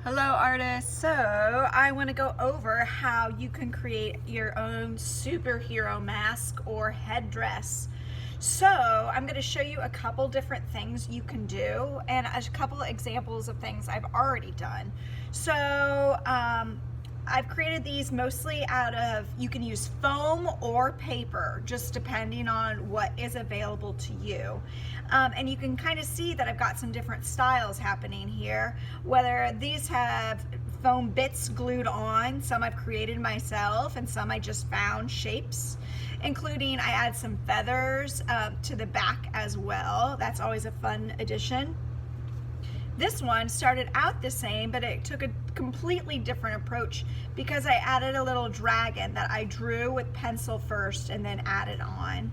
Hello artists, so I want to go over how you can create your own superhero mask or headdress. So I'm going to show you a couple different things you can do and a couple examples of things I've already done. So I've created these mostly out of, you can use foam or paper, just depending on what is available to you. And you can kind of see that I've got some different styles happening here, whether these have foam bits glued on, some I've created myself, and some I just found shapes, including I add some feathers to the back as well. That's always a fun addition. This one started out the same, but it took a completely different approach because I added a little dragon that I drew with pencil first and then added on.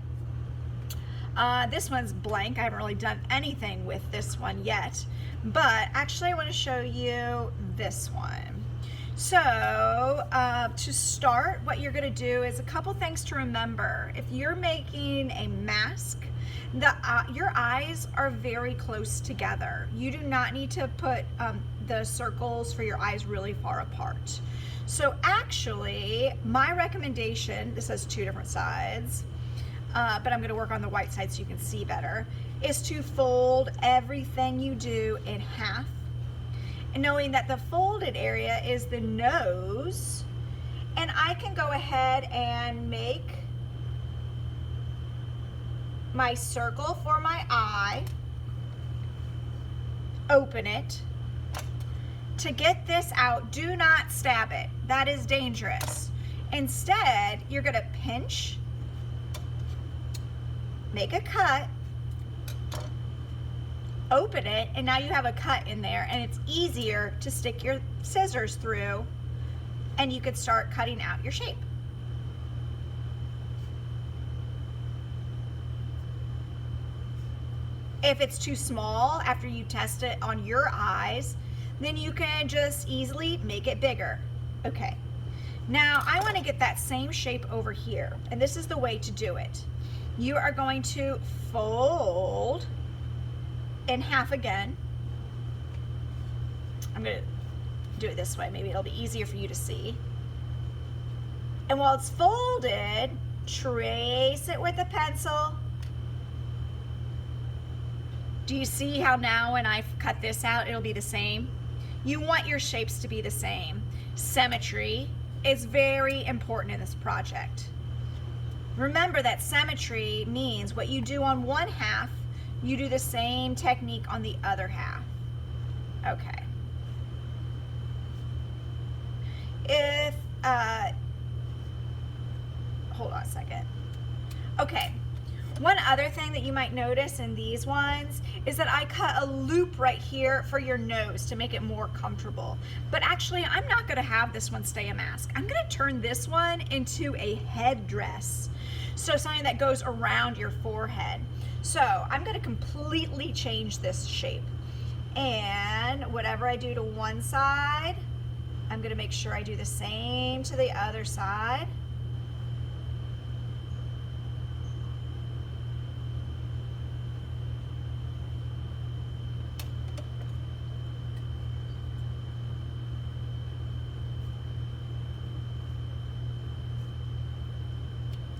This one's blank. I haven't really done anything with this one yet, but actually I want to show you this one. So to start, what you're going to do is a couple things to remember. If you're making a mask, your eyes are very close together. You do not need to put the circles for your eyes really far apart. So actually, my recommendation, this has two different sides, but I'm going to work on the white side so you can see better, is to fold everything you do in half. And knowing that the folded area is the nose, and I can go ahead and make my circle for my eye, open it. To get this out, do not stab it. That is dangerous. Instead, you're gonna pinch, make a cut, open it, and now you have a cut in there, and it's easier to stick your scissors through, and you could start cutting out your shape. If it's too small after you test it on your eyes, then you can just easily make it bigger. Okay, now I want to get that same shape over here, and this is the way to do it. You are going to fold in half again. I'm going to do it this way, maybe it'll be easier for you to see. And while it's folded, trace it with a pencil. Do you see how now when I cut this out, it'll be the same? You want your shapes to be the same. Symmetry is very important in this project. Remember that symmetry means what you do on one half, you do the same technique on the other half. Okay. Hold on a second. Okay. One other thing that you might notice in these ones is that I cut a loop right here for your nose to make it more comfortable. But actually, I'm not gonna have this one stay a mask. I'm gonna turn this one into a headdress. So something that goes around your forehead. So I'm gonna completely change this shape. And whatever I do to one side, I'm gonna make sure I do the same to the other side.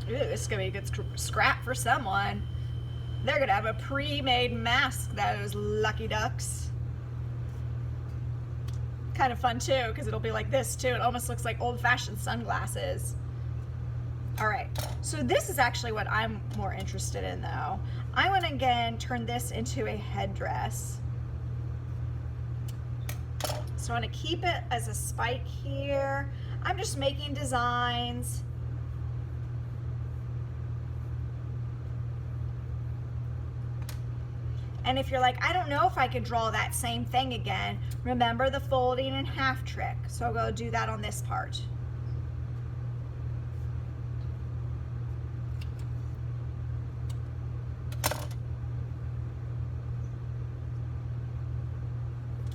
Ooh, this is gonna be a good scrap for someone. They're gonna have a pre-made mask, those lucky ducks. Kind of fun too, because it'll be like this too. It almost looks like old-fashioned sunglasses. All right, so this is actually what I'm more interested in though. I want to again turn this into a headdress. So I want to keep it as a spike here. I'm just making designs. And if you're like, I don't know if I could draw that same thing again, remember the folding in half trick. So I'll go do that on this part.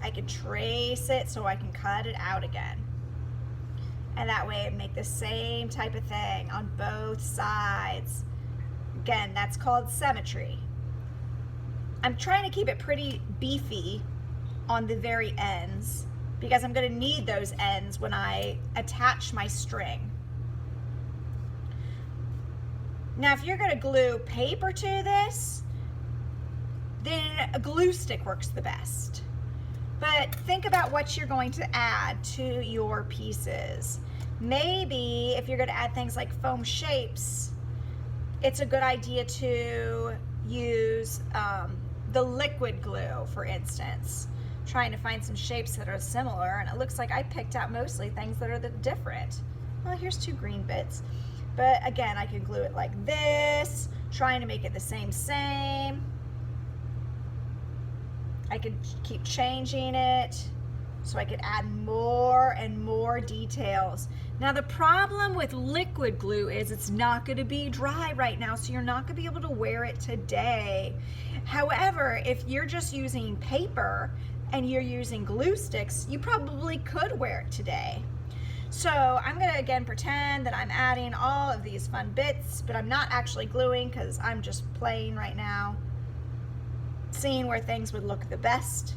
I can trace it so I can cut it out again. And that way I make the same type of thing on both sides. Again, that's called symmetry. I'm trying to keep it pretty beefy on the very ends. because I'm going to need those ends when I attach my string. Now, if you're going to glue paper to this, then a glue stick works the best. But think about what you're going to add to your pieces. Maybe if you're going to add things like foam shapes, it's a good idea to use the liquid glue, for instance. Trying to find some shapes that are similar, and it looks like I picked out mostly things that are different. Well, here's 2 green bits. But again, I can glue it like this, trying to make it the same. I could keep changing it so I could add more and more details. Now, the problem with liquid glue is it's not going to be dry right now, so you're not going to be able to wear it today. However, if you're just using paper and you're using glue sticks, you probably could wear it today. So I'm going to again pretend that I'm adding all of these fun bits, but I'm not actually gluing because I'm just playing right now, seeing where things would look the best.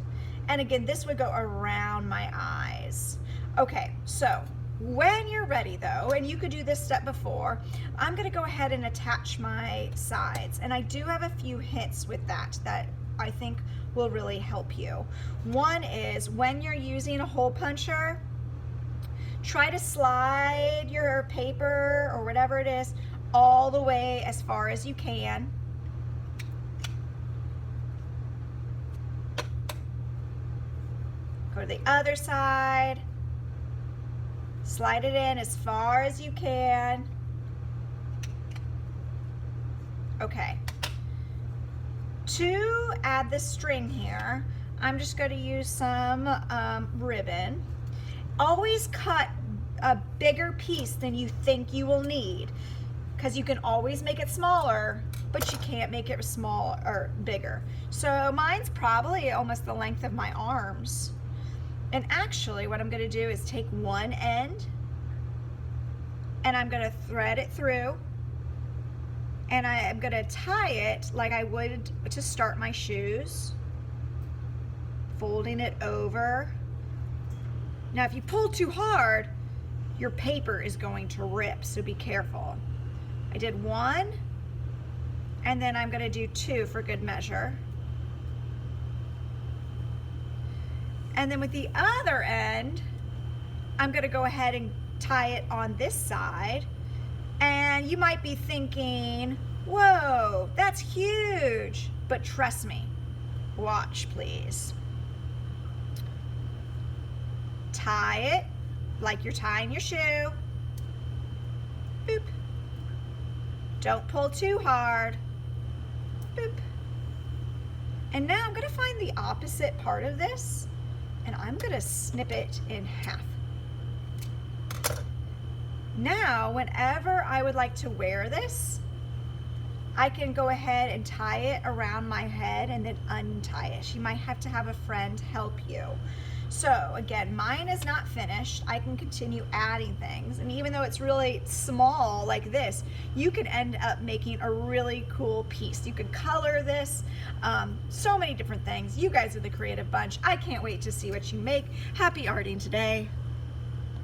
And again, this would go around my eyes. Okay, so when you're ready though, and you could do this step before, I'm going to go ahead and attach my sides. And I do have a few hints with that I think will really help you. One is when you're using a hole puncher, try to slide your paper or whatever it is all the way as far as you can. Go to the other side. Slide it in as far as you can. Okay. To add the string here, I'm just going to use some ribbon. Always cut a bigger piece than you think you will need, because you can always make it smaller, but you can't make it small or bigger. So mine's probably almost the length of my arms. And actually what I'm going to do is take one end and I'm going to thread it through, and I'm going to tie it like I would to start my shoes, folding it over. Now, if you pull too hard, your paper is going to rip, so be careful. I did one, and then I'm going to do 2 for good measure. And then with the other end, I'm going to go ahead and tie it on this side. And you might be thinking, whoa, that's huge. But trust me, watch please. Tie it like you're tying your shoe. Boop. Don't pull too hard. Boop. And now I'm going to find the opposite part of this, and I'm going to snip it in half. Now, whenever I would like to wear this, I can go ahead and tie it around my head and then untie it. You might have to have a friend help you. So again, mine is not finished. I can continue adding things, and even though it's really small like this, you can end up making a really cool piece. You could color this, so many different things. You guys are the creative bunch. I can't wait to see what you make. Happy arting today.